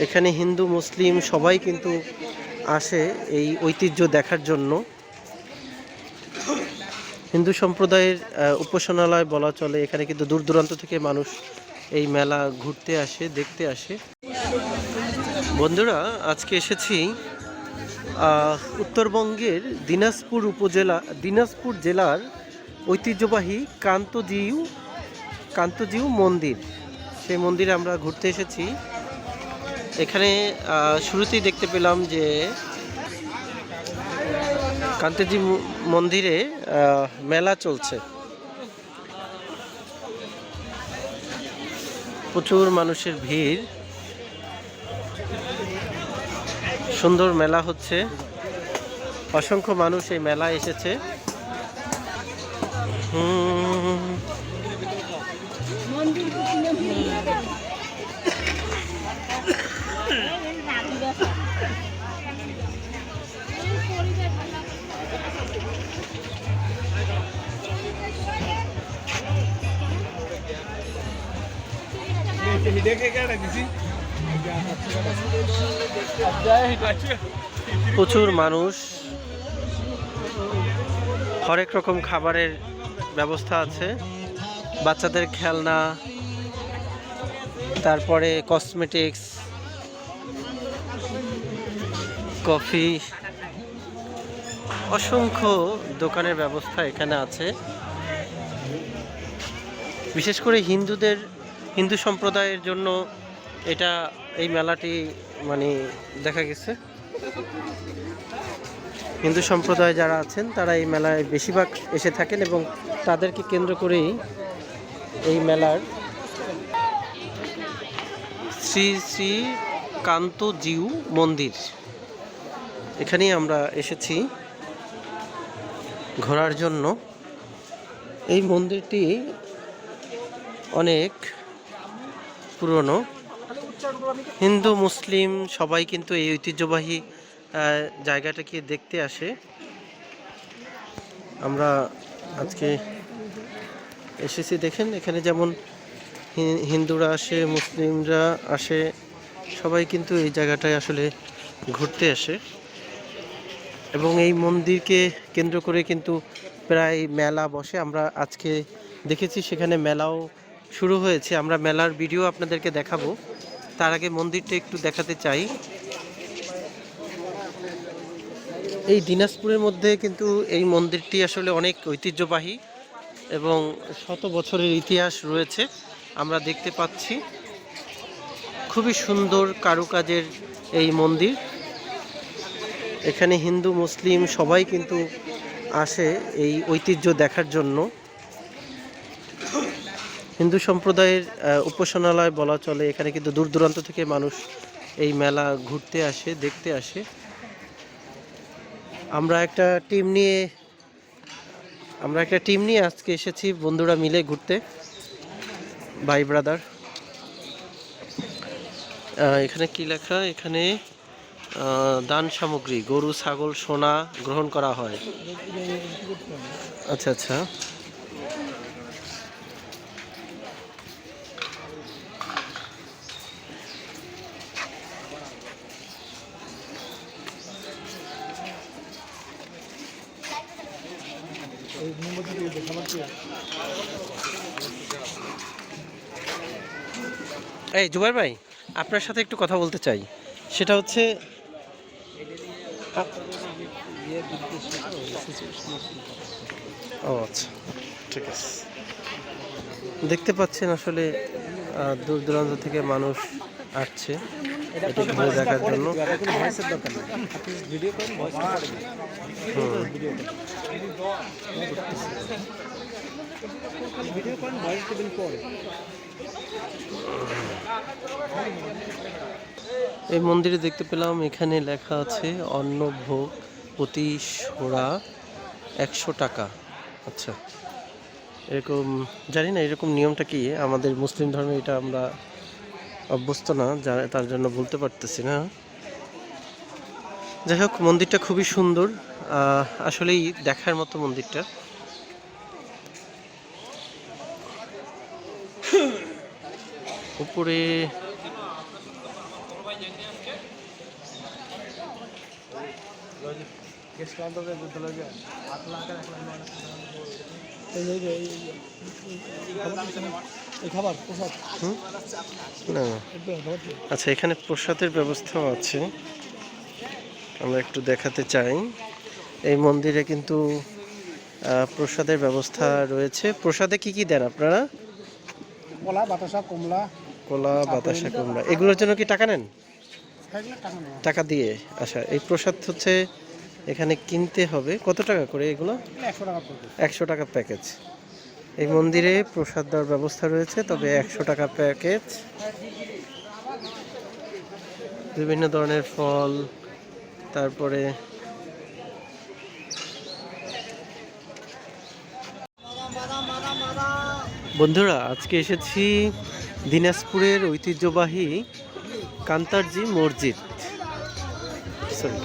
এখানে হিন্দু মুসলিম সবাই কিন্তু আসে এই ঐতিহ্য দেখার জন্য। হিন্দু সম্প্রদায়ের উপাসনালয় বলা চলে। এখানে কিন্তু দূর দূরান্ত থেকে মানুষ এই মেলা ঘুরতে আসে, দেখতে আসে। বন্ধুরা, আজকে এসেছি উত্তরবঙ্গের দিনাজপুর জেলার ঐতিহ্যবাহী কান্তজিউ মন্দির। সেই মন্দিরে আমরা ঘুরতে এসেছি। এখানে শুরুতেই দেখতে পেলাম যে কান্তজিউ মন্দিরে মেলা চলছে। প্রচুর মানুষের ভিড়, সুন্দর মেলা হচ্ছে। অসংখ্য মানুষ এই মেলায় এসেছে। প্রচুর মানুষ, হরেক রকম খাবারের ব্যবস্থা আছে। বাচ্চাদের খেলনা, তারপরে কসমেটিক্স, কফি, অসংখ্য দোকানের ব্যবস্থা এখানে আছে। বিশেষ করে হিন্দু সম্প্রদায়ের জন্য এই মেলাটি দেখা গেছে। হিন্দু সম্প্রদায় যারা আছেন তারা এই মেলায় বেশিরভাগ এসে থাকেন এবং তাদেরকে কেন্দ্র করেই এই মেলার শ্রী শ্রী কান্তজিউ মন্দির, এখানেই আমরা এসেছি ঘোরার জন্য। এই মন্দিরটি অনেক পুরনো। হিন্দু মুসলিম সবাই কিন্তু এই ঐতিহ্যবাহী জায়গাটাকে দেখতে আসে। আমরা আজকে এসেছি, দেখেন এখানে যেমন হিন্দুরা আসে, মুসলিমরা আসে, সবাই কিন্তু এই জায়গাটায় আসলে ঘুরতে আসে। এবং এই মন্দিরকে কেন্দ্র করে কিন্তু প্রায় মেলা বসে। আমরা আজকে দেখেছি সেখানে মেলাও শুরু হয়েছে। আমরা মেলার ভিডিও আপনাদেরকে দেখাবো। তার আগে মন্দিরটা একটু দেখাতে চাই। এই দিনাজপুরের মধ্যে কিন্তু এই মন্দিরটি আসলে অনেক ঐতিহ্যবাহী এবং শত বছরের ইতিহাস রয়েছে। আমরা দেখতে পাচ্ছি খুবই সুন্দর কারুকাজের এই মন্দির। এখানে হিন্দু মুসলিম সবাই কিন্তু আসে এই ঐতিহ্য দেখার জন্য। হিন্দু সম্প্রদায়ের উপাসনালয় বলা চলে। এখানে কিন্তু দূর দূরান্ত থেকে মানুষ এই মেলা ঘুরতে আসে, দেখতে আসে। আমরা একটা টিম নিয়ে আজকে এসেছি, বন্ধুরা মিলে ঘুরতে, ভাই ব্রাদার। এখানে কি লেখা? এখানে দান সামগ্রী, গরু, ছাগল, সোনা গ্রহণ করা হয়। আচ্ছা আচ্ছা। এই জুবাইর ভাই, আপনার সাথে একটু কথা বলতে চাই। সেটা হচ্ছে ও আচ্ছা, ঠিক আছে। দেখতে পাচ্ছেন আসলে দূর দূরান্ত থেকে মানুষ আসছে এটা ঘুরে দেখার জন্য। এই মন্দিরে দেখতে পেলাম এখানে লেখা আছে অন্নভোগ প্রতি সোড়া 100 টাকা। আচ্ছা, এরকম জানি না এরকম নিয়মটা কি। আমাদের মুসলিম ধর্মে এটা আমরা অভ্যস্ত না, তার জন্য বলতে পারতেছি না। যাই হোক, মন্দিরটা খুবই সুন্দর, আসলেই দেখার মতো মন্দিরটা। উপরে হুম? না আচ্ছা, এখানে প্রসাদের ব্যবস্থাও আছে, আমরা একটু দেখাতে চাই। এই মন্দিরে কিন্তু প্রসাদের ব্যবস্থা রয়েছে। প্রসাদে কি কি দেন আপনারা? কলা, বাতাসা, কমলা, কলা, বাতাসা, কুমড়া। এগুলোর জন্য কি টাকা নেন? টাকা দিয়ে। আচ্ছা, এই প্রসাদ হচ্ছে এখানে কিনতে হবে। কত টাকা করে এগুলো? 100 টাকা পড়বে। 100 টাকা প্যাকেজ। এই মন্দিরে প্রসাদ দেওয়ার ব্যবস্থা রয়েছে, তবে 100 টাকা প্যাকেজ। বিভিন্ন ধরনের ফল, তারপরে বন্ধুরা আজকে এসেছি দিনাজপুরের ঐতিহ্যবাহী কান্তারজি মসজিদ। সরি।